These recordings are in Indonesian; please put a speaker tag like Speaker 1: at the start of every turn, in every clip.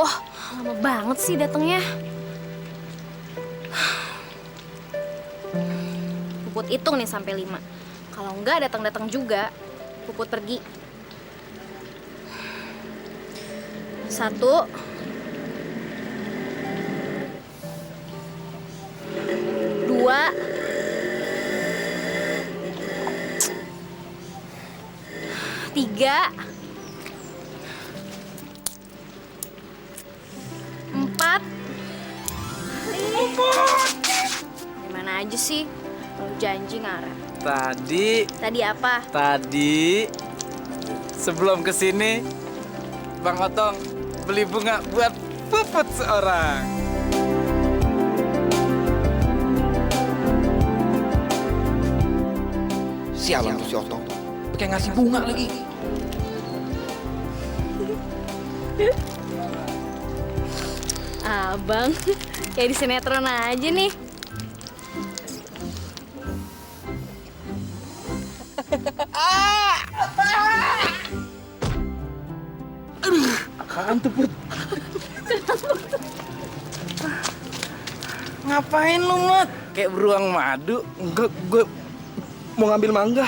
Speaker 1: lama banget sih datangnya. Puput hitung nih sampai 5. Kalau enggak datang-datang juga, Puput pergi. 1, 2, 3, 4. Gimana aja sih? Lu janji ngarep.
Speaker 2: Tadi
Speaker 1: apa?
Speaker 2: sebelum kesini, Bang Otong beli bunga buat Puput seorang.
Speaker 3: Sialan tuh si Otong. Pakai ngasih bunga lagi.
Speaker 1: Abang, kayak di sinetron aja nih.
Speaker 3: Apaan tuh, Put?
Speaker 2: Ngapain lu, Mat? Kayak beruang madu.
Speaker 3: Enggak, gue mau ngambil mangga.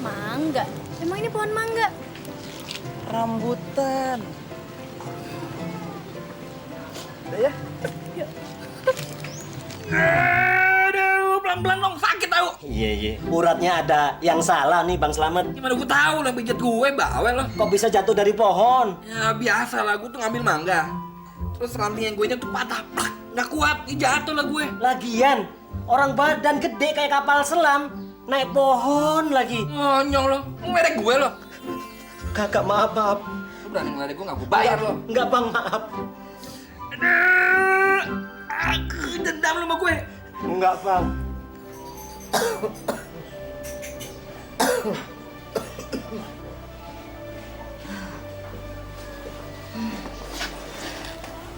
Speaker 1: Mangga? Emang ini pohon mangga?
Speaker 2: Rambutan. Udah ya?
Speaker 3: Aduh, pelan-pelan dong, sakit tau.
Speaker 4: Iya. Uratnya ada yang salah nih, Bang Slamet.
Speaker 3: Gimana gue tahu lah pijat gue, bawel lo.
Speaker 4: Kok bisa jatuh dari pohon?
Speaker 3: Ya biasa lah, gue tuh ngambil mangga. Terus ranting yang gue nya tuh patah. Nggak kuat, jatuh lah gue.
Speaker 4: Lagian, orang badan gede kayak kapal selam, naik pohon lagi.
Speaker 3: Ngonyong lo, ngeledek gue lo.
Speaker 4: Kakak, maaf.
Speaker 3: Lo berani ngeledek gue, nggak gue bayar lo.
Speaker 4: Enggak, Bang, maaf.
Speaker 3: Aduh, aku dendam lo sama gue.
Speaker 4: Enggak, Bang.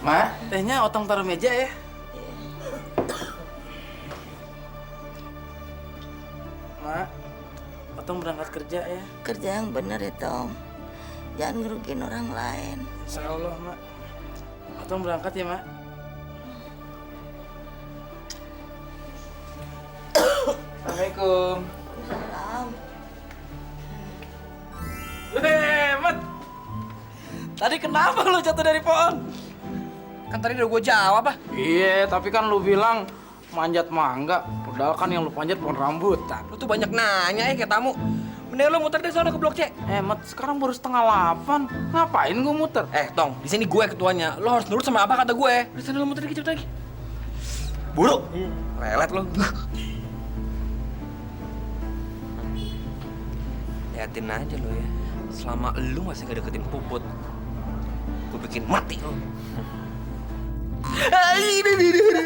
Speaker 2: Mak, tehnya Otong taruh meja ya. Mak, Otong berangkat kerja ya.
Speaker 5: Kerja yang bener ya, Tom. Jangan ngerugiin orang lain.
Speaker 2: Insya Allah, Mak. Otong berangkat ya, Mak. Assalamualaikum.
Speaker 5: Salam.
Speaker 2: Mat. Tadi kenapa lu jatuh dari pohon?
Speaker 3: Kan tadi udah gue jawab ah.
Speaker 2: Iya, tapi kan lu bilang manjat mangga. Padahal kan yang lu panjat pohon rambutan.
Speaker 3: Lo tuh banyak nanya ya kayak tamu. Mending lo muter deh sana ke Blok C.
Speaker 2: Mat, sekarang baru 7:30. Ngapain gua muter?
Speaker 3: Tong, di sini gue ketuanya. Lo harus nurut sama apa kata gue. Di sana lo muter dikit cepet lagi.
Speaker 4: Buruk.
Speaker 3: Lelet lo. Liatin aja lo ya. Selama lo masih gak deketin Puput, gue bikin mati lo.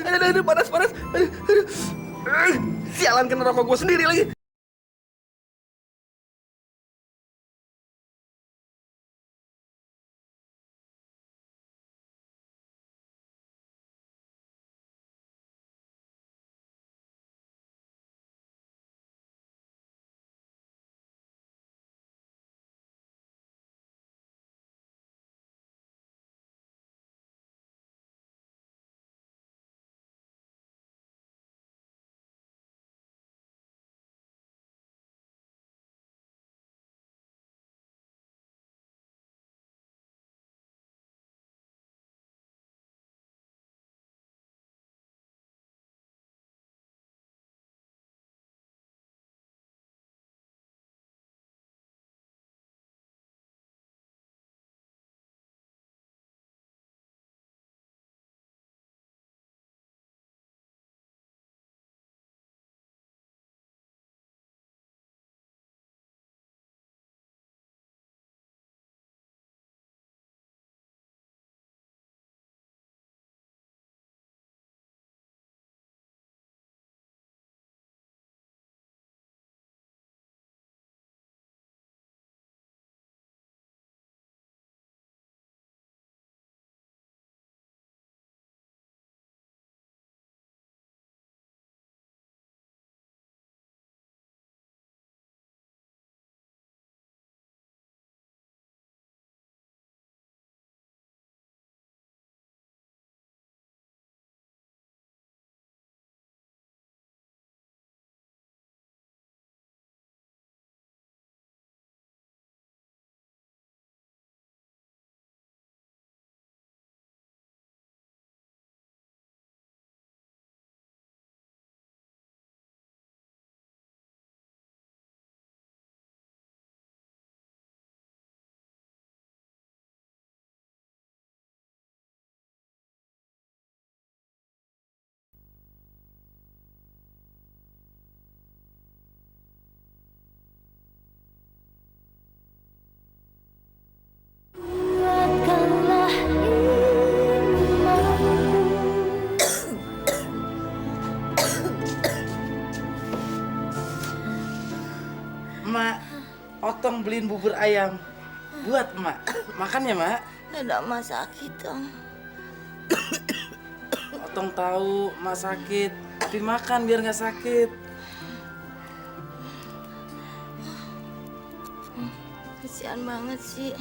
Speaker 3: Aduh, panas. Aduh. Sialan kena rokok gue sendiri lagi.
Speaker 2: Otong beliin bubur ayam buat emak. Makan ya, Mak.
Speaker 5: Dada emak sakit, Tong.
Speaker 2: Otong tahu emak sakit, tapi makan biar nggak sakit.
Speaker 5: Kesian banget sih.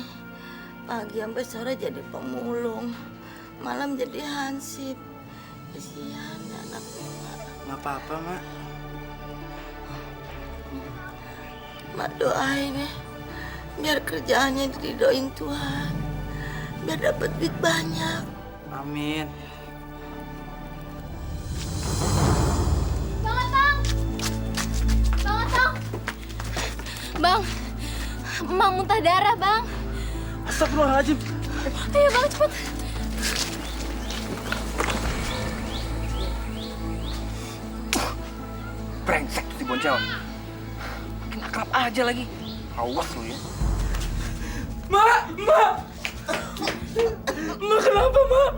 Speaker 5: Pagi sampai sore jadi pemulung, malam jadi hansip. Kesian anak emak.
Speaker 2: Nggak apa-apa, Mak.
Speaker 5: Mak doain ya, biar kerjaannya didoain Tuhan, biar dapat duit banyak.
Speaker 2: Amin.
Speaker 1: Bang Otong! Bang Otong! Bang, Emang muntah darah, Bang.
Speaker 2: Astagfirullahaladzim.
Speaker 1: Ayo, Bang, cepet.
Speaker 3: Brengsek si Boncel. Makin akrab aja lagi. Awas lu ya.
Speaker 2: Mak! Mak kenapa, Mak?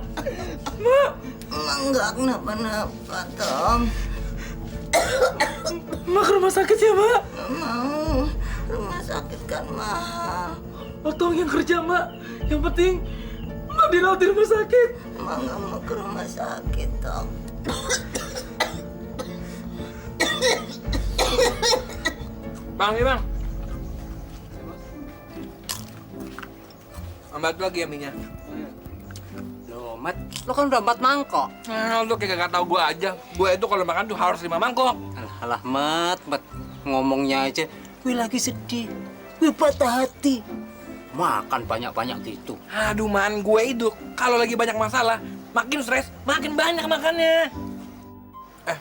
Speaker 2: Mak!
Speaker 5: Emang nggak kenapa-napa, Tom.
Speaker 2: Mak ke rumah sakit ya, Mak?
Speaker 5: Nggak mau. Rumah sakit kan mahal.
Speaker 2: Otong yang kerja, Mak. Yang penting Mak dirawat di rumah sakit.
Speaker 5: Emang nggak mau ke rumah sakit, Tom.
Speaker 3: Bang, nih bang. Ambil lagi ya minyak.
Speaker 6: Loh, Mat, lo kan udah 4 mangkok.
Speaker 3: Nah, lu kayak gak tau gue aja. Gue itu kalau makan tuh harus 5 mangkok.
Speaker 6: Alah, Mat, ngomongnya aja. Gue lagi sedih, gue patah hati. Makan banyak-banyak gitu.
Speaker 3: Aduh man, gue itu kalau lagi banyak masalah, makin stres, makin banyak makannya.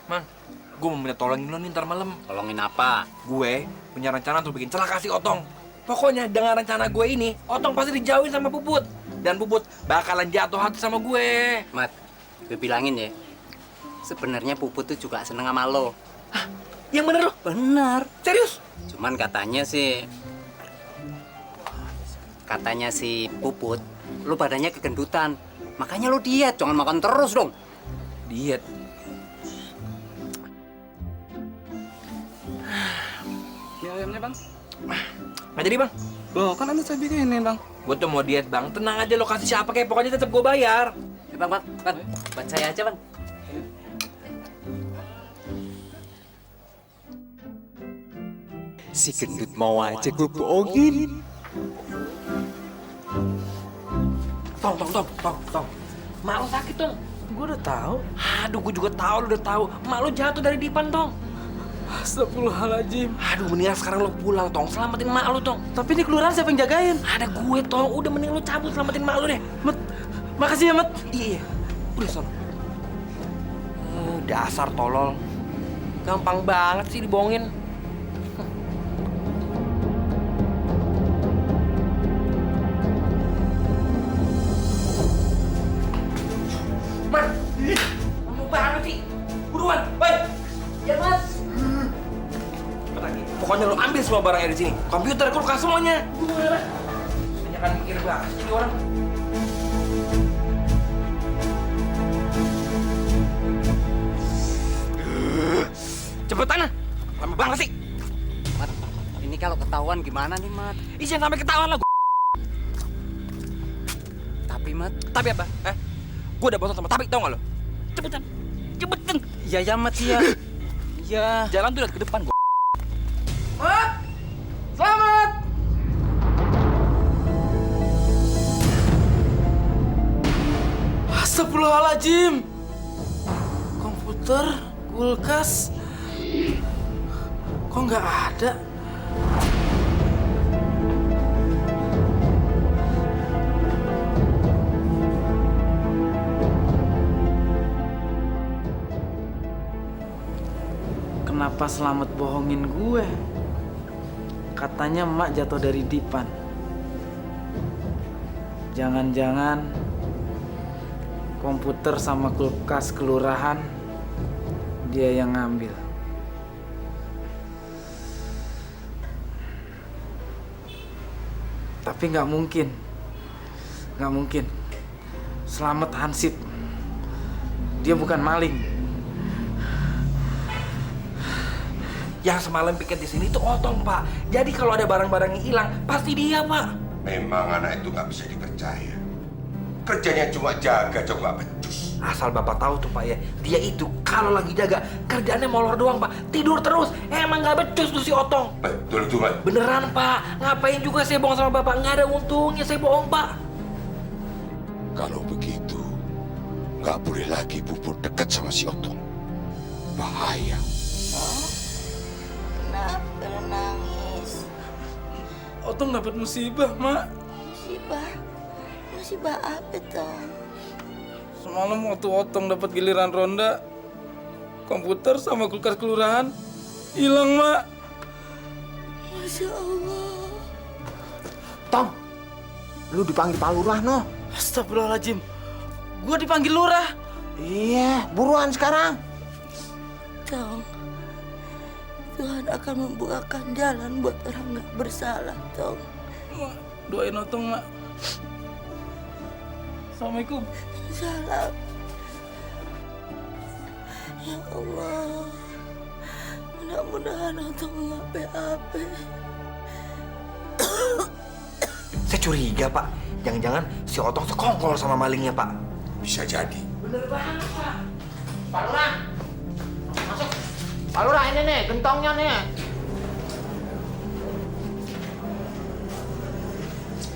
Speaker 3: Man, gue mau minta tolongin lo nih ntar malam.
Speaker 6: Tolongin apa?
Speaker 3: Gue punya rencana untuk bikin celaka si Otong. Pokoknya dengan rencana gue ini, Otong pasti dijauhin sama Puput. Dan Puput bakalan jatuh hati sama gue.
Speaker 6: Mat, gue bilangin ya, sebenarnya Puput tuh juga seneng sama lo.
Speaker 3: Hah? Yang bener lo?
Speaker 6: Bener.
Speaker 3: Serius?
Speaker 6: Cuman katanya si Puput, lo badannya kegendutan. Makanya lo diet, jangan makan terus dong.
Speaker 3: Diet?
Speaker 2: Ya, ayamnya, Bang.
Speaker 3: Nggak jadi bang?
Speaker 2: Loh, kan nanti saya bikinin, Bang.
Speaker 3: Gue tuh mau diet bang, tenang aja lo kasih siapa kayak pokoknya tetap gue bayar.
Speaker 6: Bang, buat saya aja, Bang.
Speaker 7: Si gendut mau aja gue bohongin.
Speaker 3: Tong. Mak lo sakit, Tong.
Speaker 2: Gue udah tahu.
Speaker 3: Aduh, gue juga tahu, lo udah tahu. Mak lo jatuh dari dipan, Tong.
Speaker 2: Astagfirullahaladzim.
Speaker 3: Aduh, mendingan sekarang lo pulang, Tong. Selamatin mak lo, Tong.
Speaker 2: Tapi di kelurahan siapa yang jagain?
Speaker 3: Ada gue, Tong. Udah mending lo cabut, selamatin mak lo deh.
Speaker 2: Makasih ya, Mat.
Speaker 3: Iya. Udah, Son. Dasar tolol. Gampang banget sih dibohongin. Mat! Kamu banget sih. Buruan, baik. Ya, Mas. Pokoknya lo ambil semua barangnya di sini. Komputer, kulkas, semuanya. Banyak kan mikir banget jadi orang. Cepetan ah. Lama banget sih.
Speaker 6: Mat, ini kalau ketahuan gimana nih, Mat?
Speaker 3: Jangan sampai ketahuan lah.
Speaker 6: Tapi, Mat.
Speaker 3: Tapi apa? Gue udah bosan sama tapi, tau gak lo? Cepetan.
Speaker 6: Iya, Mat, iya. Iya.
Speaker 3: Jalan tuh lihat ke depan gue.
Speaker 2: Mat! Selamat! Astagfirullahaladzim. Komputer, kulkas, kok nggak ada? Kenapa Selamat bohongin gue? Katanya emak jatuh dari dipan. Jangan-jangan komputer sama kulkas kelurahan dia yang ngambil. Tapi nggak mungkin. Selamat hansip. Dia bukan maling.
Speaker 3: Yang semalam piket di sini tuh Otong, Pak. Jadi kalau ada barang-barang yang hilang, pasti dia, Pak.
Speaker 8: Memang anak itu nggak bisa dipercaya. Kerjanya cuma jaga coba becus.
Speaker 3: Asal Bapak tahu tuh, Pak ya, dia itu kalau lagi jaga, kerjaannya molor doang, Pak. Tidur terus. Emang nggak becus tuh si Otong.
Speaker 8: Betul itu, Mat.
Speaker 3: Beneran, Pak. Ngapain juga saya bohong sama Bapak? Nggak ada untungnya saya bohong, Pak.
Speaker 8: Kalau begitu, nggak boleh lagi Puput dekat sama si Otong. Bahaya.
Speaker 5: Kenapa lu nangis?
Speaker 2: Otong dapat musibah, Mak.
Speaker 5: Musibah? Musibah apa, Tong?
Speaker 2: Semalam waktu Otong dapat giliran ronda, komputer sama kulkas kelurahan hilang, Mak.
Speaker 5: Masya Allah.
Speaker 7: Tong, lu dipanggil Pak Lurah, noh.
Speaker 2: Astagfirullahaladzim. Gua dipanggil lurah.
Speaker 7: Iya, buruan sekarang.
Speaker 5: Tong, Tuhan akan membukakan jalan buat orang nggak bersalah, Tong.
Speaker 2: Mak, doain Otong, Mak. Assalamualaikum.
Speaker 5: Salam. Ya Allah, mudah-mudahan Otong nggak apa-apa.
Speaker 3: Saya curiga, Pak. Jangan-jangan si Otong sekongkol sama malingnya, Pak.
Speaker 8: Bisa jadi.
Speaker 7: Pak Lurah. Masuk. Pak Lurah, ini nih, gentongnya nih.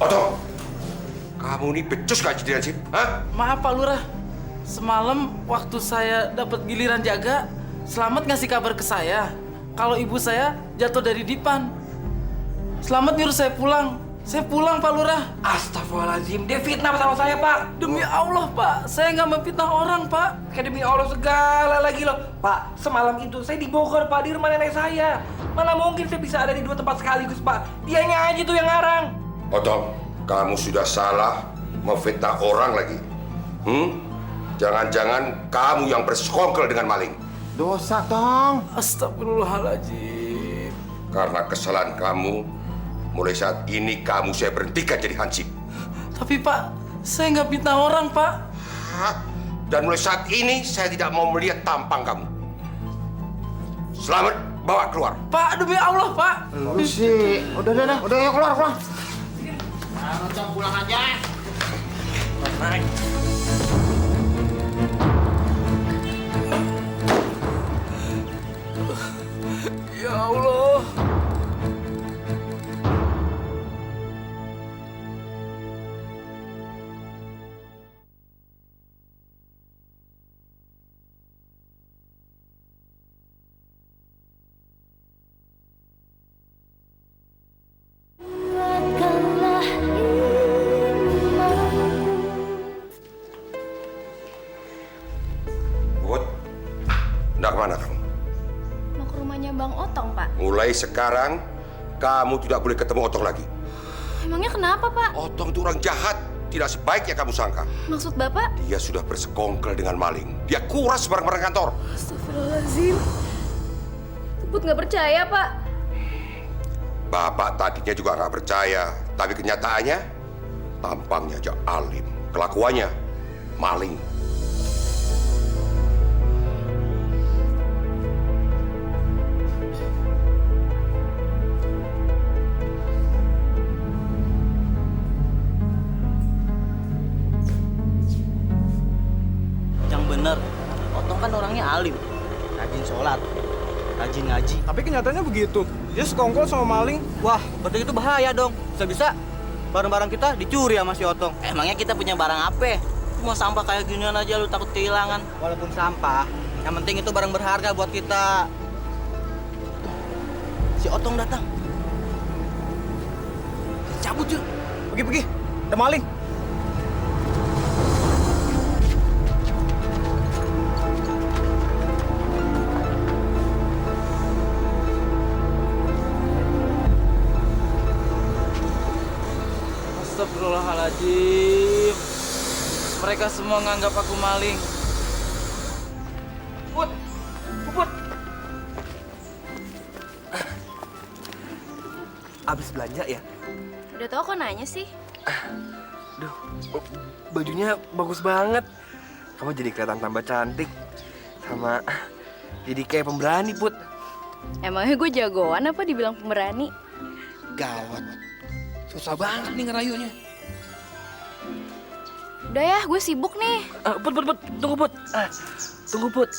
Speaker 8: Otong, kamu ini becus gak jadi sih? Hah?
Speaker 2: Maaf Pak Lurah. Semalam waktu saya dapat giliran jaga, Selamat ngasih kabar ke saya kalau ibu saya jatuh dari dipan. Selamat nyuruh saya pulang. Saya pulang, Pak Lurah.
Speaker 3: Astagfirullahaladzim, dia fitnah sama saya, Pak.
Speaker 2: Demi Allah, Pak. Saya nggak memfitnah orang, Pak.
Speaker 3: Kayak demi Allah segala lagi loh. Pak, semalam itu saya di Bogor, Pak, di rumah nenek saya. Mana mungkin saya bisa ada di 2 tempat sekaligus, Pak. Dianya aja tuh yang ngarang.
Speaker 8: Otong, kamu sudah salah memfitnah orang lagi. Jangan-jangan kamu yang bersekongkol dengan maling.
Speaker 7: Dosa, Tong.
Speaker 2: Astagfirullahaladzim.
Speaker 8: Karena kesalahan kamu, mulai saat ini kamu saya berhentikan jadi hansip.
Speaker 2: Tapi Pak, saya nggak fitnah orang, Pak.
Speaker 8: Dan mulai saat ini saya tidak mau melihat tampang kamu. Selamat, bawa keluar.
Speaker 2: Pak, demi Allah, Pak.
Speaker 7: Lu sih. Udah, yuk keluar. Nah, Tong, pulang aja.
Speaker 2: Ya Allah.
Speaker 8: Bud, hendak kemana kamu?
Speaker 1: Mau ke rumahnya Bang Otong, Pak.
Speaker 8: Mulai sekarang, kamu tidak boleh ketemu Otong lagi.
Speaker 1: Emangnya kenapa, Pak?
Speaker 8: Otong itu orang jahat, tidak sebaik yang kamu sangka.
Speaker 1: Maksud Bapak?
Speaker 8: Dia sudah bersekongkol dengan maling. Dia kuras barang-barang kantor.
Speaker 1: Astagfirullahaladzim. Tebut nggak percaya, Pak.
Speaker 8: Bapak tadinya juga nggak percaya, tapi kenyataannya, tampangnya aja alim, kelakuannya maling.
Speaker 9: Yang bener, Otong kan orangnya alim, rajin sholat, rajin ngaji.
Speaker 10: Tapi kenyataannya begitu. Dia sekongkol sama maling.
Speaker 9: Wah, berarti itu bahaya dong. Bisa-bisa barang-barang kita dicuri sama si Otong. Emangnya kita punya barang apa? Cuma sampah kayak ginian aja lu takut kehilangan. Walaupun sampah, yang penting itu barang berharga buat kita. Si Otong datang. Cabut yuk.
Speaker 10: Pergi. Ada maling.
Speaker 2: Astagfirullahaladzim. Mereka semua nganggap aku maling.
Speaker 3: Puput. Abis belanja ya?
Speaker 1: Udah tau kok nanya sih.
Speaker 3: Duh, bajunya bagus banget. Kamu jadi kelihatan tambah cantik. Sama jadi kayak pemberani, Put.
Speaker 1: Emangnya gue jagoan apa dibilang pemberani?
Speaker 3: Gawat. Susah banget nih ngerayunya.
Speaker 1: Udah ya, gue sibuk nih.
Speaker 3: Put, tunggu Put. Tunggu Put.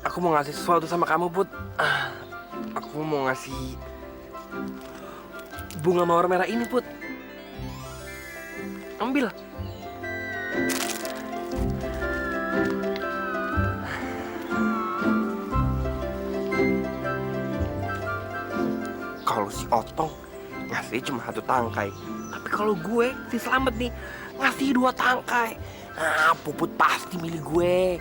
Speaker 3: Aku mau ngasih sesuatu sama kamu Put. Aku mau ngasih bunga mawar merah ini Put. Ambil. Kalau si Otong ngasih cuma 1 tangkai, tapi kalau gue si Slamet nih ngasih 2 tangkai. Puput pasti milih gue.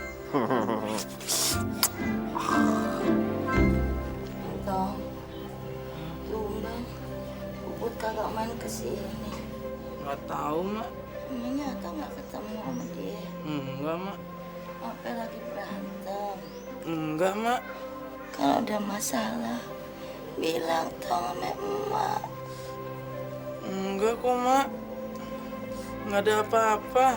Speaker 5: Tong, tumben Puput kagak main kesini.
Speaker 2: Nggak tahu, Mak.
Speaker 5: Emangnya Atong nggak ketemu sama dia?
Speaker 2: Enggak, Mak.
Speaker 5: Apa lagi berantem?
Speaker 2: Enggak, Mak.
Speaker 5: Kalau ada masalah, bilang Tong sama emak.
Speaker 2: Enggak kok, Mak. Nggak ada apa-apa.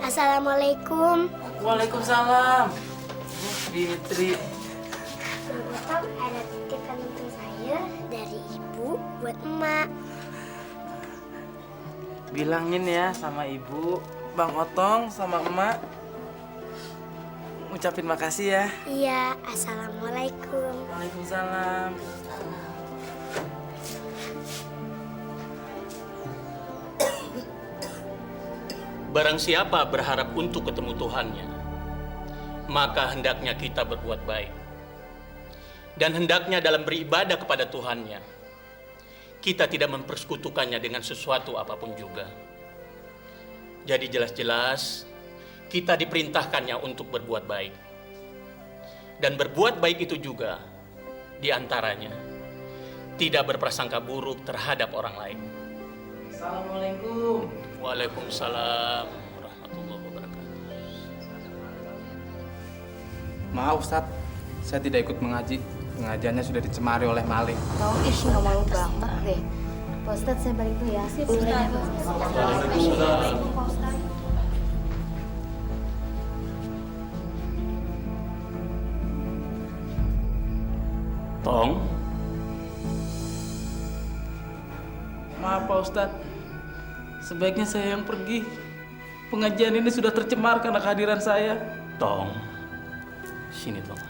Speaker 11: Assalamualaikum.
Speaker 2: Waalaikumsalam. Fitri.
Speaker 11: Bang Otong, ada titipan untuk saya dari ibu buat emak.
Speaker 2: Bilangin ya sama ibu, Bang Otong sama emak. Ucapin makasih ya.
Speaker 11: Iya, assalamualaikum.
Speaker 2: Waalaikumsalam.
Speaker 6: Barang siapa berharap untuk ketemu Tuhannya, maka hendaknya kita berbuat baik. Dan hendaknya dalam beribadah kepada Tuhannya, kita tidak mempersekutukannya dengan sesuatu apapun juga. Jadi jelas-jelas kita diperintahkannya untuk berbuat baik. Dan berbuat baik itu juga diantaranya tidak berprasangka buruk terhadap orang lain.
Speaker 2: Assalamualaikum.
Speaker 6: Waalaikumsalam warahmatullahi wabarakatuh.
Speaker 10: Maaf Ustadz, saya tidak ikut mengaji. Pengajiannya sudah dicemari oleh maling.
Speaker 1: Tau, ih nggak malu banget deh. Pak Ustadz, saya balik dulu ya. Sip,
Speaker 6: Tong,
Speaker 2: Maaf Pak Ustadz. Sebaiknya saya yang pergi. Pengajian ini sudah tercemar karena kehadiran saya.
Speaker 6: Tong, sini Tong.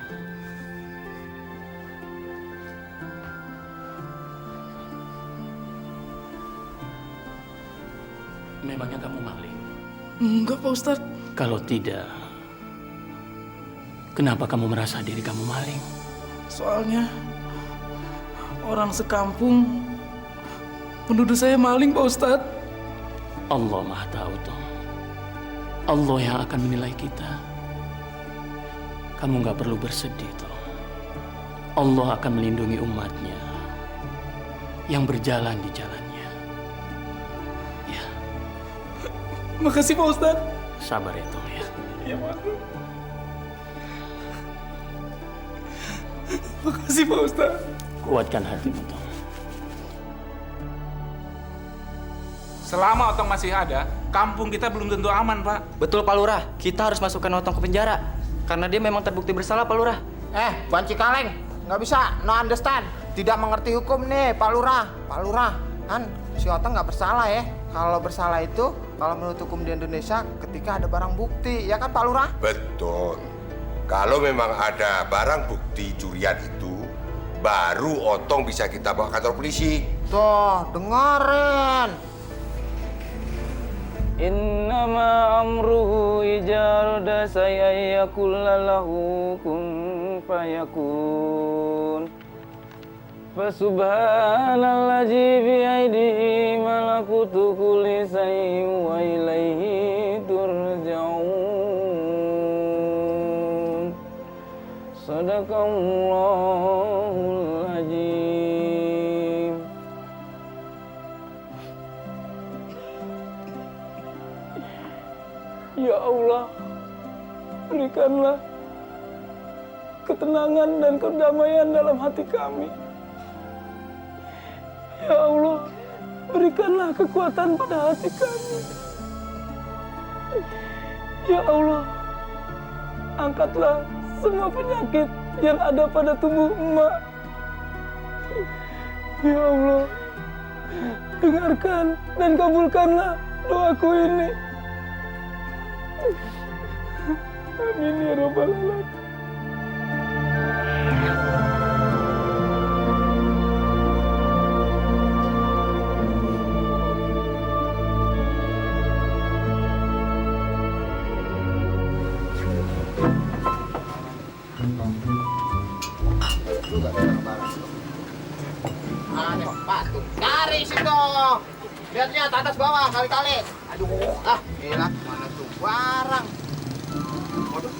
Speaker 6: Memangnya kamu maling?
Speaker 2: Enggak Pak Ustadz.
Speaker 6: Kalau tidak, kenapa kamu merasa diri kamu maling?
Speaker 2: Soalnya orang sekampung menuduh saya maling Pak Ustadz.
Speaker 6: Allah Maha Tahu, Tong. Allah yang akan menilai kita. Kamu nggak perlu bersedih, Tong. Allah akan melindungi umatnya yang berjalan di jalannya. Ya,
Speaker 2: Makasih Pak Ustadz.
Speaker 6: sabar ya, Tong ya.
Speaker 2: Iya Pak. Makasih Pak Ustadz.
Speaker 6: Kuatkan hatimu, Tong.
Speaker 10: Selama Otong masih ada, kampung kita belum tentu aman, Pak.
Speaker 9: Betul Pak Lurah, kita harus masukkan Otong ke penjara. Karena dia memang terbukti bersalah Pak Lurah.
Speaker 7: Buan Cikaleng, nggak bisa, no understand. Tidak mengerti hukum nih, Pak Lurah. Pak Lurah, kan si Otong nggak bersalah ya. Kalau bersalah itu, kalau menurut hukum di Indonesia, ketika ada barang bukti, ya kan Pak Lurah?
Speaker 8: Betul. Kalau memang ada barang bukti curian itu, baru Otong bisa kita bawa kantor polisi.
Speaker 7: Tuh, dengerin.
Speaker 2: Innama amruhu ijarada sayyakulallahu kun fayakun. Fasubhanallazi bi'aidihi malakutu kulli syai'in wa ilaihi turja'un. Sadaqallahul azim. Ya Allah, berikanlah ketenangan dan kedamaian dalam hati kami. Ya Allah, berikanlah kekuatan pada hati kami. Ya Allah, angkatlah semua penyakit yang ada pada tubuh emak. Ya Allah, dengarkan dan kabulkanlah doaku ini. Amin ya Rabbal Alamin.
Speaker 7: Cari situ. Lihatnya atas bawah kali-kali. Aduh, gila mana tuh barang. Waduh.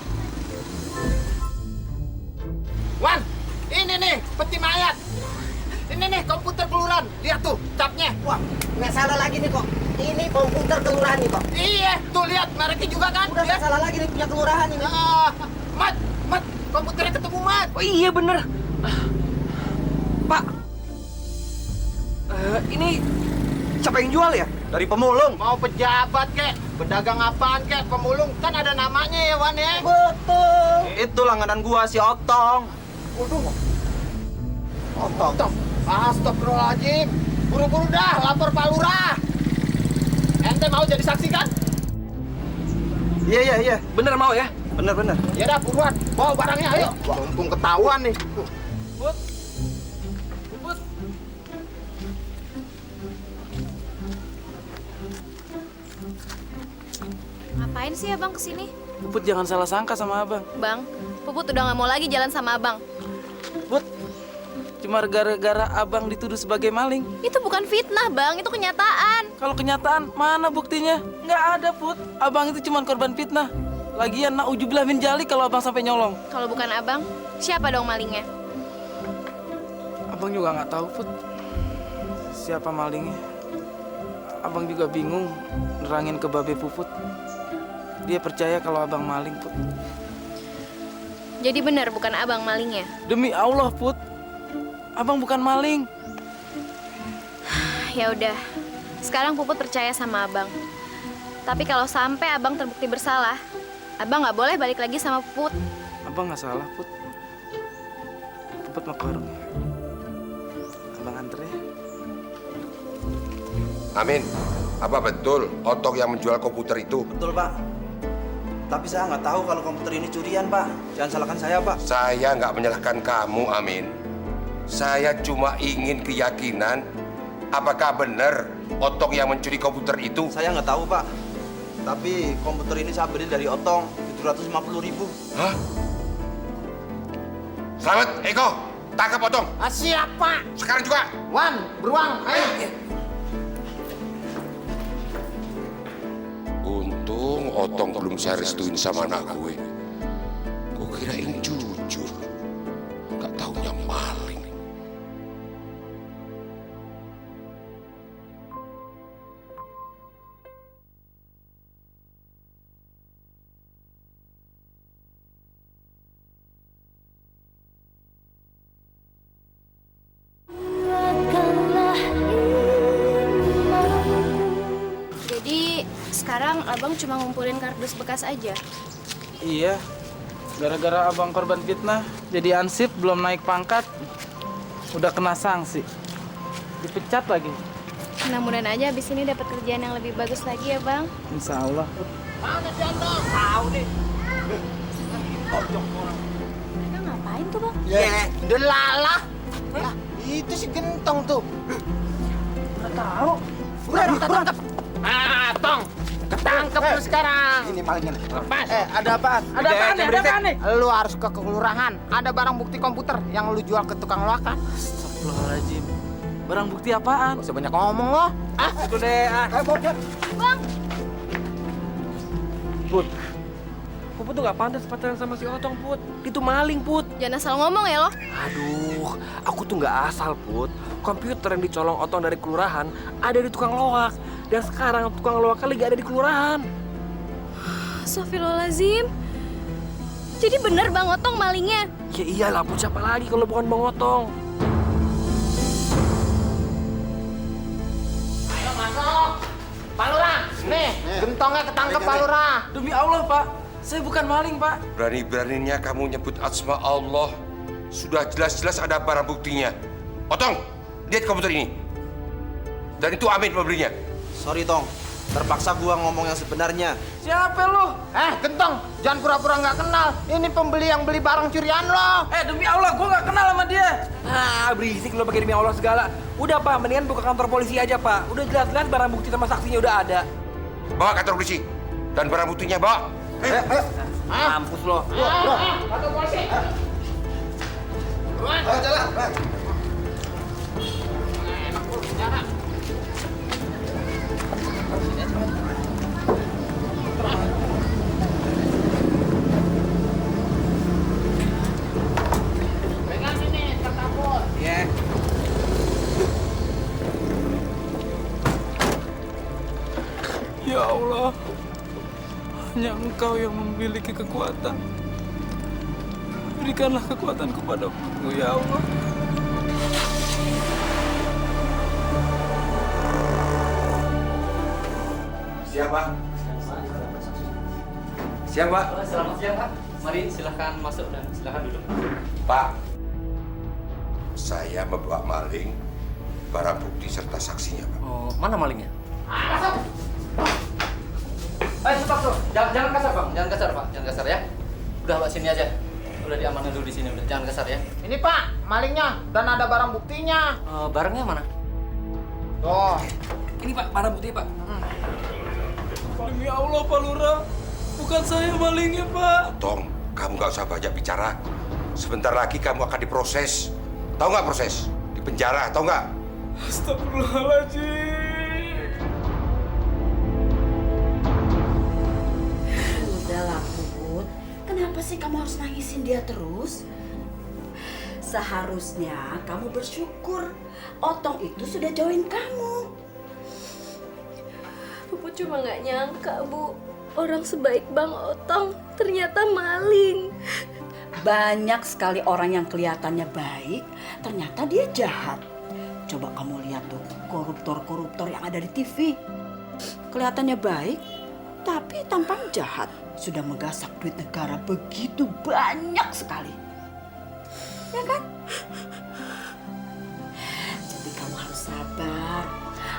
Speaker 7: Wan, ini nih peti mayat. Ini nih komputer kelurahan. Lihat tuh capnya.
Speaker 4: Wah, nggak salah lagi nih kok. Ini komputer kelurahan nih kok.
Speaker 7: Iya, tuh lihat mereknya juga kan.
Speaker 4: Udah nggak salah lagi nih punya kelurahan ini.
Speaker 7: Mat, komputernya ketemu Mat.
Speaker 3: Oh iya bener. Pak, ini siapa yang jual ya?
Speaker 9: Dari pemulung.
Speaker 7: Mau pejabat kek, pedagang apaan kek, pemulung kan ada namanya ya Wan ya.
Speaker 4: Betul.
Speaker 9: Itu langganan gua si Otong.
Speaker 7: Waduh. Otong. Astagfirullahaladzim. Buru-buru dah lapor Pak Lurah. Ente mau jadi saksi kan?
Speaker 9: Iya.
Speaker 3: Bener mau ya?
Speaker 9: Bener.
Speaker 7: Ya dah buruan, bawa barangnya ayo. Mumpung ketahuan nih.
Speaker 2: Put.
Speaker 1: Ngapain sih abang kesini?
Speaker 2: Puput jangan salah sangka sama abang.
Speaker 1: Bang, Puput udah nggak mau lagi jalan sama abang.
Speaker 2: Put, cuma gara-gara abang dituduh sebagai maling.
Speaker 1: Itu bukan fitnah bang, itu kenyataan.
Speaker 2: Kalau kenyataan, mana buktinya? Nggak ada, Put. Abang itu cuma korban fitnah. Lagian na'udzubillah min dzalik kalau abang sampai nyolong.
Speaker 1: Kalau bukan abang, siapa dong malingnya?
Speaker 2: Abang juga nggak tahu, Put. Siapa malingnya? Abang juga bingung nerangin ke Babe Puput. Dia percaya kalau abang maling, Put.
Speaker 1: Jadi benar bukan abang malingnya?
Speaker 2: Demi Allah, Put. Abang bukan maling.
Speaker 1: Ya udah, sekarang Puput percaya sama abang. Tapi kalau sampai abang terbukti bersalah, abang nggak boleh balik lagi sama Puput.
Speaker 2: Abang nggak salah, Put. Puput mau ke warung. Abang anter ya.
Speaker 8: Amin, apa betul Otong yang menjual komputer itu?
Speaker 9: Betul, Pak. Tapi saya nggak tahu kalau komputer ini curian, Pak. Jangan salahkan saya, Pak.
Speaker 8: Saya nggak menyalahkan kamu, Amin. Saya cuma ingin keyakinan apakah benar Otong yang mencuri komputer itu.
Speaker 9: Saya nggak tahu, Pak. Tapi komputer ini saya beli dari Otong 750.000.
Speaker 8: Hah? Selamat, Eko. Tangkap Otong.
Speaker 7: Siap Pak.
Speaker 8: Sekarang juga.
Speaker 7: Wan, beruang, ayo.
Speaker 8: Untung Otong belum saya restuin sama anak gue. Gue kirain jujur. Gak taunya maling.
Speaker 1: Jadi sekarang abang cuma ngumpulin kardus bekas aja.
Speaker 2: Iya. Gara-gara abang korban fitnah, jadi ansip belum naik pangkat. Udah kena sanksi. Dipecat lagi.
Speaker 1: Mudah-mudahan aja abis ini dapat kerjaan yang lebih bagus lagi ya bang.
Speaker 2: Insya Allah.
Speaker 7: Mana si Otong? Tahu nih.
Speaker 1: Mereka ngapain tuh bang?
Speaker 7: Ya, delalah. Lah, itu si Gentong tuh.
Speaker 2: Nggak tahu.
Speaker 7: Udah, tangkap. Tong. Ketangkep lu sekarang.
Speaker 9: Ini malingnya.
Speaker 7: Lepas.
Speaker 2: Ada apaan? Ada apaan nih? Ada apaan nih?
Speaker 7: Lu harus ke kelurahan. Ada barang bukti komputer yang lu jual ke tukang loakan.
Speaker 2: Astagfirullahaladzim. Barang bukti apaan?
Speaker 7: Gak usah banyak ngomong lo.
Speaker 9: Itu deh.
Speaker 1: Bang,
Speaker 3: Put, Puput tuh gak pantas pacaran sama si Otong, Put. Itu maling, Put.
Speaker 1: jangan asal ngomong ya lo.
Speaker 3: Aduh, aku tuh nggak asal, Put. Komputer yang dicolong Otong dari kelurahan ada di tukang loak. Dan sekarang tukang loak lagi ada di kelurahan.
Speaker 1: Astagfirullahaladzim. Jadi bener Bang Otong malingnya?
Speaker 3: Ya iyalah, Put. Siapa lagi kalau bukan Bang Otong?
Speaker 7: Ayo masuk. Pak Lurah, nih, Gentongnya ketangkep Pak Lurah.
Speaker 2: Demi Allah, Pak. Saya bukan maling, Pak.
Speaker 8: Berani-beraninya kamu nyebut asma Allah. Sudah jelas-jelas ada barang buktinya. Otong, lihat komputer ini. Dan itu Amin pembelinya.
Speaker 9: Sorry, Tong. Terpaksa gua ngomong yang sebenarnya.
Speaker 2: Siapa lu?
Speaker 7: Gentong, jangan pura-pura nggak kenal. Ini pembeli yang beli barang curian lo.
Speaker 2: Demi Allah, gue nggak kenal sama dia.
Speaker 3: Berisik lo pakai demi Allah segala. Udah Pak, mendingan buka kantor polisi aja Pak. Udah jelas-jelas barang bukti sama saksinya udah ada.
Speaker 8: Bawa kantor polisi. Dan barang buktinya bawa.
Speaker 3: Mampus lo.
Speaker 7: Kantor polisi. Ayo jalan.
Speaker 2: Ya Allah, hanya Engkau yang memiliki kekuatan. Berikanlah kekuatan kepadaku, ya Allah.
Speaker 3: Siapa? Siapa?
Speaker 9: Selamat siang, Pak. Mari silahkan masuk dan silahkan duduk.
Speaker 8: Pak, saya membawa maling, barang bukti serta saksinya, Pak.
Speaker 3: Oh, mana malingnya?
Speaker 9: Stop, stop. Jangan kasar, Bang. Jangan kasar, Pak. Jangan kasar ya. Udah, Pak, sini aja. Udah diamankan dulu di sini. Udah, jangan kasar ya.
Speaker 7: Ini Pak, malingnya dan ada barang buktinya.
Speaker 3: Barangnya mana?
Speaker 7: Tuh.
Speaker 3: Ini Pak, barang bukti Pak.
Speaker 2: Demi Allah, Pak Lurah. Bukan saya malingnya, Pak.
Speaker 8: Tong, kamu nggak usah banyak bicara. Sebentar lagi kamu akan diproses. Tahu nggak proses? Di penjara, tahu nggak?
Speaker 2: Astagfirullahaladzim.
Speaker 12: Udahlah, Puput. Kenapa sih kamu harus nangisin dia terus? Seharusnya kamu bersyukur. Otong itu sudah jauhin kamu.
Speaker 1: Puput cuma nggak nyangka, Bu. Orang sebaik Bang Otong ternyata maling.
Speaker 12: Banyak sekali orang yang kelihatannya baik, ternyata dia jahat. Coba kamu lihat tuh, koruptor-koruptor yang ada di TV. Kelihatannya baik, tapi tampang jahat. Sudah menggasak duit negara begitu banyak sekali. Ya kan? Jadi kamu harus sabar.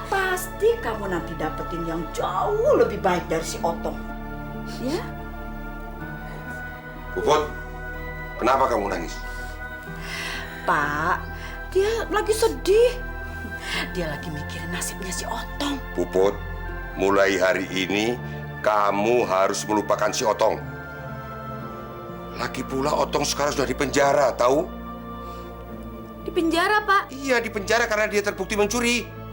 Speaker 12: Pasti kamu nanti dapetin yang jauh lebih baik dari si Otong. Ya?
Speaker 8: Puput, kenapa kamu nangis?
Speaker 12: Pak, dia lagi sedih. Dia lagi mikirin nasibnya si Otong.
Speaker 8: Puput, mulai hari ini kamu harus melupakan si Otong. Lagi pula Otong sekarang sudah di penjara, tahu?
Speaker 1: Di penjara, Pak?
Speaker 8: Iya, di penjara karena dia terbukti mencuri.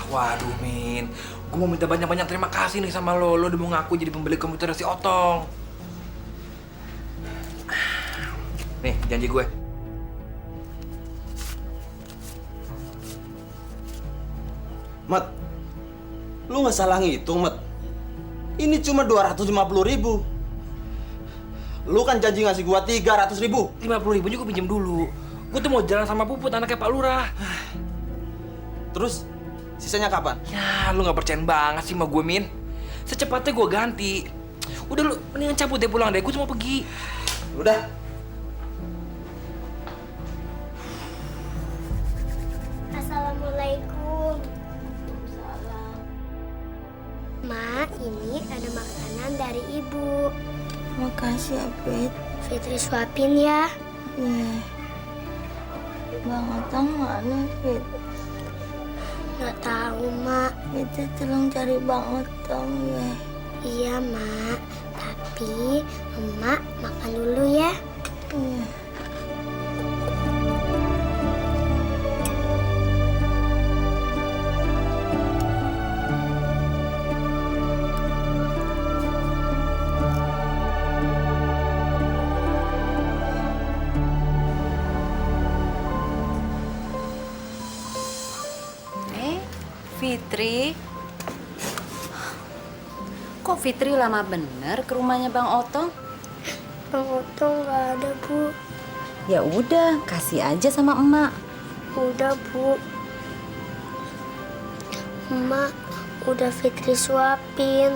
Speaker 3: Waduh, Min. Gue mau minta banyak-banyak terima kasih nih sama lo. Lo udah mau ngaku jadi pembeli komputer si Otong. Nih, janji gue.
Speaker 9: Mat, lu nggak salah ngitung, Mat. Ini cuma 250.000. Lu kan janji ngasih gua 300.000.
Speaker 3: 50.000 juga pinjam dulu. Gue tuh mau jalan sama Puput, anaknya Pak Lurah.
Speaker 9: Terus sisanya kapan?
Speaker 3: Ya, lu nggak percaya banget sih sama gue, Min. Secepatnya gue ganti. Udah lu, mendingan cabut deh pulang deh. Gue cuma pergi.
Speaker 9: Udah.
Speaker 11: Assalamualaikum. Ma, ini ada makanan dari ibu.
Speaker 5: Makasih ya, Fit.
Speaker 11: Fitri suapin ya.
Speaker 5: Bang Otong mana, Fit?
Speaker 11: Nggak tahu, Mak.
Speaker 5: Kita tolong cari Bang Otong ya.
Speaker 11: Iya, Mak. Tapi Emak makan dulu ya.
Speaker 5: Iya.
Speaker 12: Fitri, kok Fitri lama bener ke rumahnya Bang Otong?
Speaker 11: Bang Otong nggak ada, Bu.
Speaker 12: Ya udah, kasih aja sama emak.
Speaker 11: Udah, Bu. Emak, udah Fitri suapin.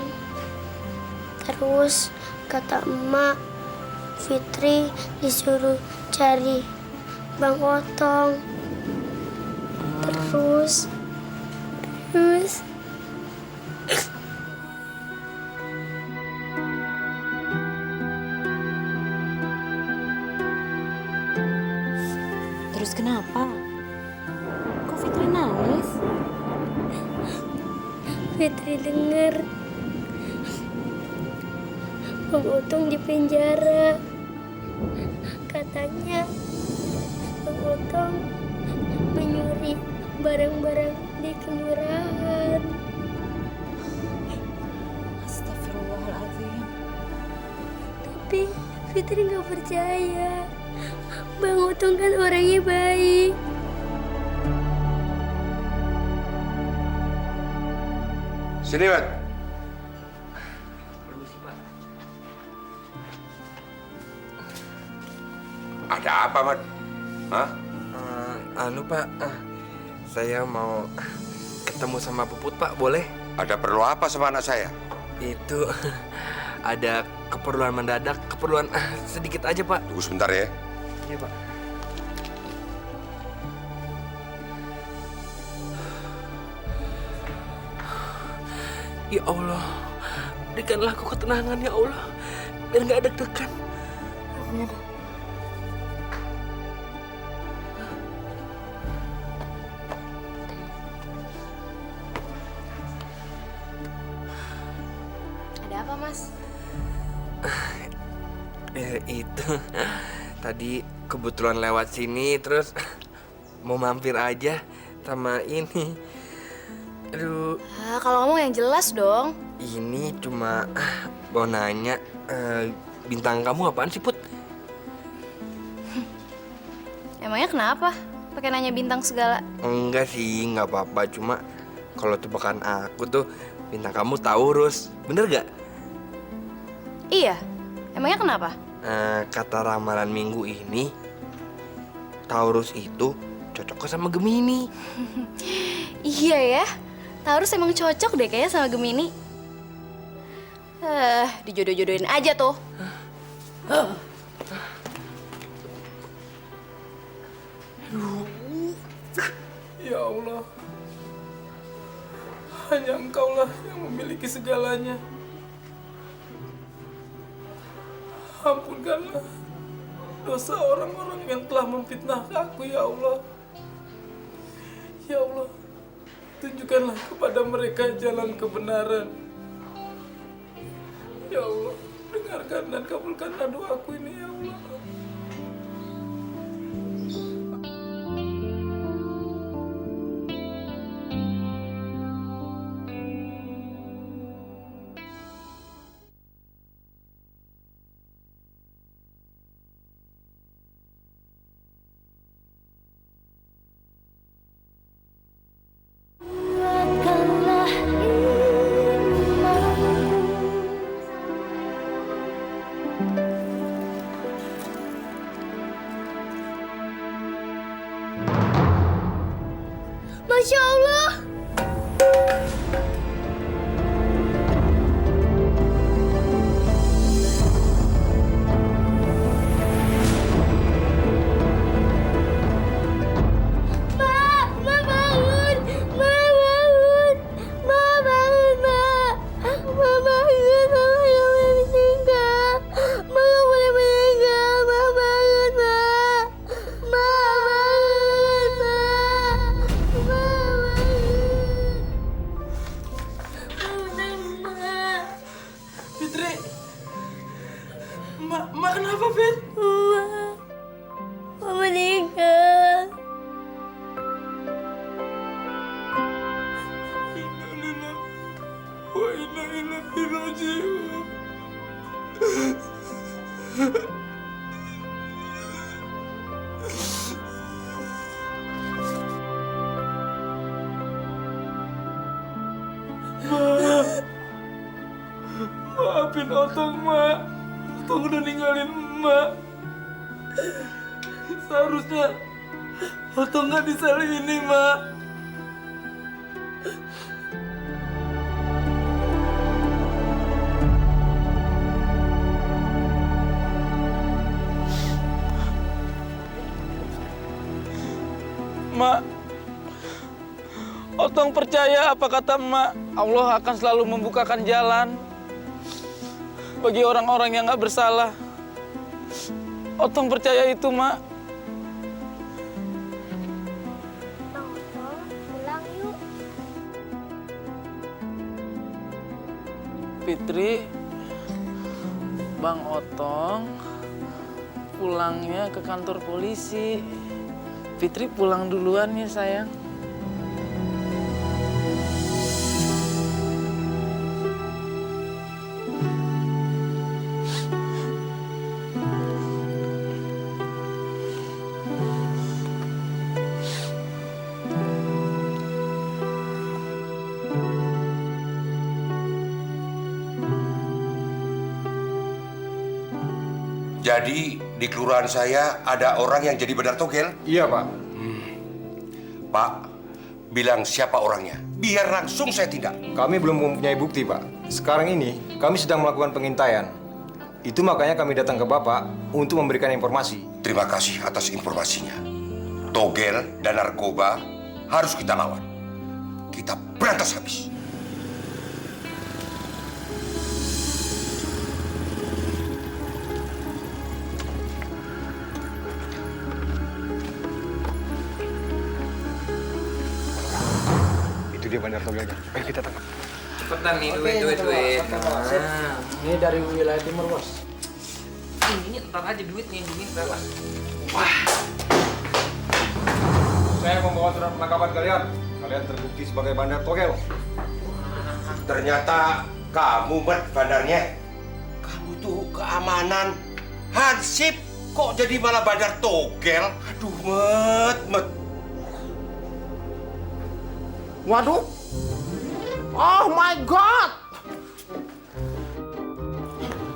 Speaker 11: Terus kata emak, Fitri disuruh cari Bang Otong. Terus
Speaker 12: Terus kenapa? Kok Fitri nangis?
Speaker 11: Fitri dengar Bang Otong di penjara. Katanya Bang Otong menyuri barang-barang di kelurahan.
Speaker 12: Astagfirullahaladzim.
Speaker 11: Tapi Fitri nggak percaya. Bang Otong kan orangnya baik.
Speaker 8: Sini, Mat. Ada apa, Mat? Hah?
Speaker 3: Pak, saya mau ketemu sama Puput, Pak, boleh?
Speaker 8: Ada perlu apa sama anak saya?
Speaker 3: Itu ada keperluan mendadak, keperluan sedikit aja, Pak.
Speaker 8: Tunggu sebentar ya.
Speaker 3: Iya, Pak. Ya Allah, berikanlah aku ketenangan ya Allah, biar nggak deg-degan. Amin.
Speaker 1: Ada apa, Mas?
Speaker 3: Itu tadi kebetulan lewat sini terus mau mampir aja sama ini. Aduh,
Speaker 1: Kalau ngomong yang jelas dong.
Speaker 3: ini cuma mau nanya, bintang kamu apaan sih, Put?
Speaker 1: Emangnya kenapa? Pakai nanya bintang segala.
Speaker 3: Enggak sih, nggak apa-apa. Cuma kalau tebakan aku tuh bintang kamu Taurus, bener gak?
Speaker 1: Iya. Emangnya kenapa?
Speaker 3: Kata ramalan minggu ini, Taurus itu cocok sama Gemini.
Speaker 1: Iya ya. Taurus emang cocok deh kayaknya sama Gemini. Dijodoh-jodohin aja tuh.
Speaker 2: Ya Allah, hanya Engkaulah yang memiliki segalanya. Ampunkanlah dosa orang-orang yang telah memfitnah aku, ya Allah. Ya Allah, tunjukkanlah kepada mereka jalan kebenaran. Ya Allah, dengarkan dan kabulkanlah doaku ini, ya Allah.
Speaker 11: Masya Allah.
Speaker 2: Ma kenapa, Fit?
Speaker 11: Ma meninggal.
Speaker 2: Innalillahi wa inna ilaihi raji'un. Maafin Otong, Ma. Otong udah ninggalin Emak. Seharusnya Otong gak di sel ini, Mak. Otong percaya apa kata emak, Allah akan selalu membukakan jalan bagi orang-orang yang nggak bersalah. Otong percaya itu, Mak.
Speaker 11: Bang Otong, pulang yuk.
Speaker 2: Fitri, Bang Otong pulangnya ke kantor polisi. Fitri pulang duluan ya, sayang.
Speaker 8: Jadi di kelurahan saya ada orang yang jadi bandar togel?
Speaker 13: Iya, Pak.
Speaker 8: Pak, bilang siapa orangnya. Biar langsung saya tindak.
Speaker 13: Kami belum mempunyai bukti, Pak. Sekarang ini kami sedang melakukan pengintaian. Itu makanya kami datang ke Bapak untuk memberikan informasi.
Speaker 8: Terima kasih atas informasinya. Togel dan narkoba harus kita lawan. Kita berantas habis.
Speaker 13: Itu dia bandar togelnya. Ayo kita tangkap.
Speaker 3: Cepetan nih, duit.
Speaker 2: Nah, ini dari wilayah timur, Bos.
Speaker 3: Ini ntar aja duit nih, berapa?
Speaker 13: Saya membawa surat penangkapan kalian. Kalian terbukti sebagai bandar togel.
Speaker 8: Ternyata kamu, Met, bandarnya. Kamu tuh keamanan. Hansip, kok jadi malah bandar togel? Aduh, Met.
Speaker 7: Waduh. Oh my God.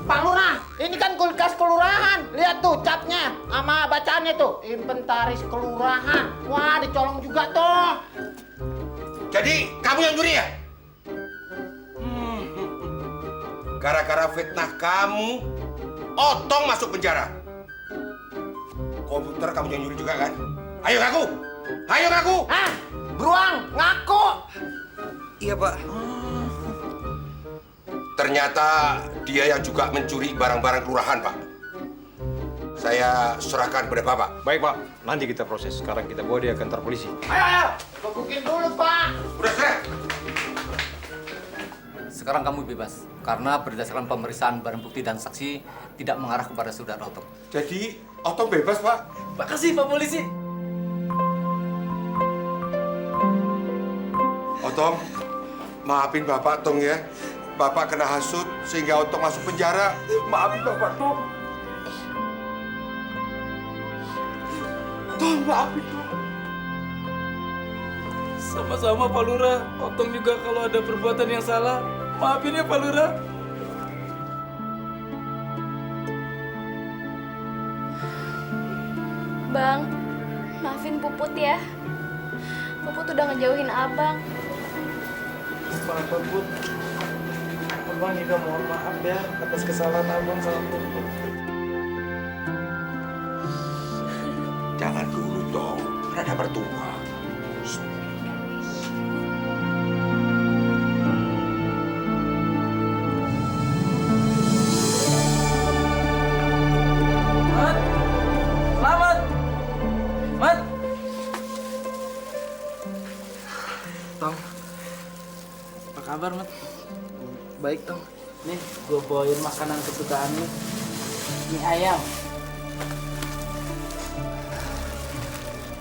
Speaker 7: Pak Lurah, ini kan kulkas kelurahan. Lihat tuh capnya sama bacaannya tuh. Inventaris kelurahan. Wah, dicolong juga tuh.
Speaker 8: Jadi, kamu yang nyuri ya? Gara-gara fitnah kamu, Otong masuk penjara. Komputer kamu yang nyuri juga kan? Ayo ngaku!
Speaker 7: Hah? Beruang, ngaku!
Speaker 3: Iya, Pak.
Speaker 8: Ternyata dia yang juga mencuri barang-barang kelurahan, Pak. Saya serahkan kepada Bapak.
Speaker 13: Baik, Pak. Nanti kita proses. Sekarang kita bawa dia ke kantor polisi.
Speaker 7: Ayo, gebukin dulu, Pak.
Speaker 8: Udah serah.
Speaker 9: Sekarang kamu bebas karena berdasarkan pemeriksaan barang bukti dan saksi tidak mengarah kepada saudara Otong.
Speaker 8: Jadi, Otong bebas, Pak?
Speaker 2: Makasih, Pak Polisi.
Speaker 8: Otong, maafin Bapak, Tong ya. Bapak kena hasut sehingga Otong masuk penjara. Maafin Bapak, Tong. Tong, maafin Tong.
Speaker 2: Sama-sama, Pak Lurah. Otong juga kalau ada perbuatan yang salah, maafin ya, Pak Lurah.
Speaker 1: Bang, maafin Puput ya. Puput udah ngejauhin abang.
Speaker 2: Maaf, Puput. Abang juga mohon maaf ya atas kesalahan abang sama Puput.
Speaker 8: Jangan dulu, Tong. Ada mertua.
Speaker 2: Selamat! Mat! Tong, apa kabar, Mat? Baik, Tong. Nih, gue bawain makanan kesukaan lu. Mie ayam.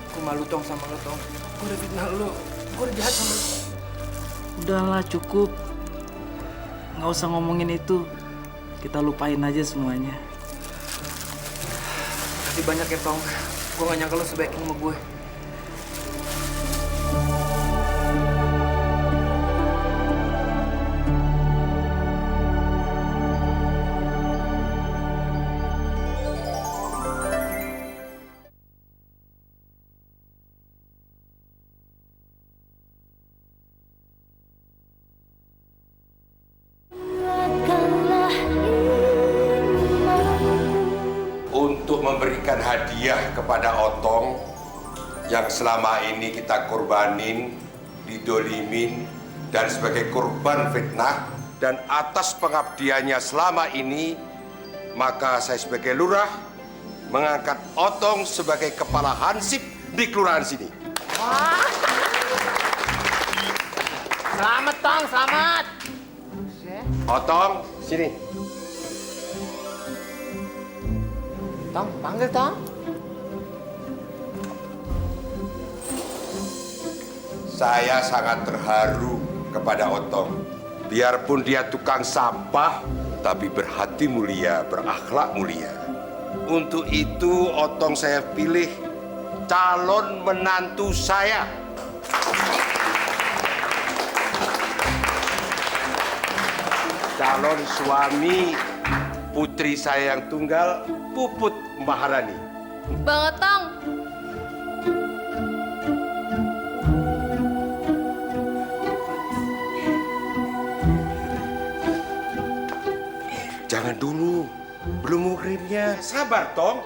Speaker 2: Gue malu, Tong, sama lo, Tong. Gue udah fitnah lu. Gue udah jahat sama lu. Udahlah, cukup. Nggak usah ngomongin itu. Kita lupain aja semuanya. Makasih banyak ya, Tong. Gue gak nyangka lo sebaik ini sama gue.
Speaker 8: Untuk memberikan hadiah kepada Otong yang selama ini kita korbanin didolimin, dan sebagai korban fitnah, dan atas pengabdiannya selama ini, maka saya sebagai lurah mengangkat Otong sebagai kepala hansip di kelurahan sini.
Speaker 7: Selamat, Tong, selamat.
Speaker 8: Otong, sini.
Speaker 7: Tong, panggil, Tong.
Speaker 8: Saya sangat terharu kepada Otong. Biarpun dia tukang sampah, tapi berhati mulia, berakhlak mulia. Untuk itu, Otong saya pilih calon menantu saya. Calon suami putri saya yang tunggal, Puput Maharani.
Speaker 1: Bang Otong,
Speaker 8: Jangan dulu, belum muhrimnya. Sabar, Tong.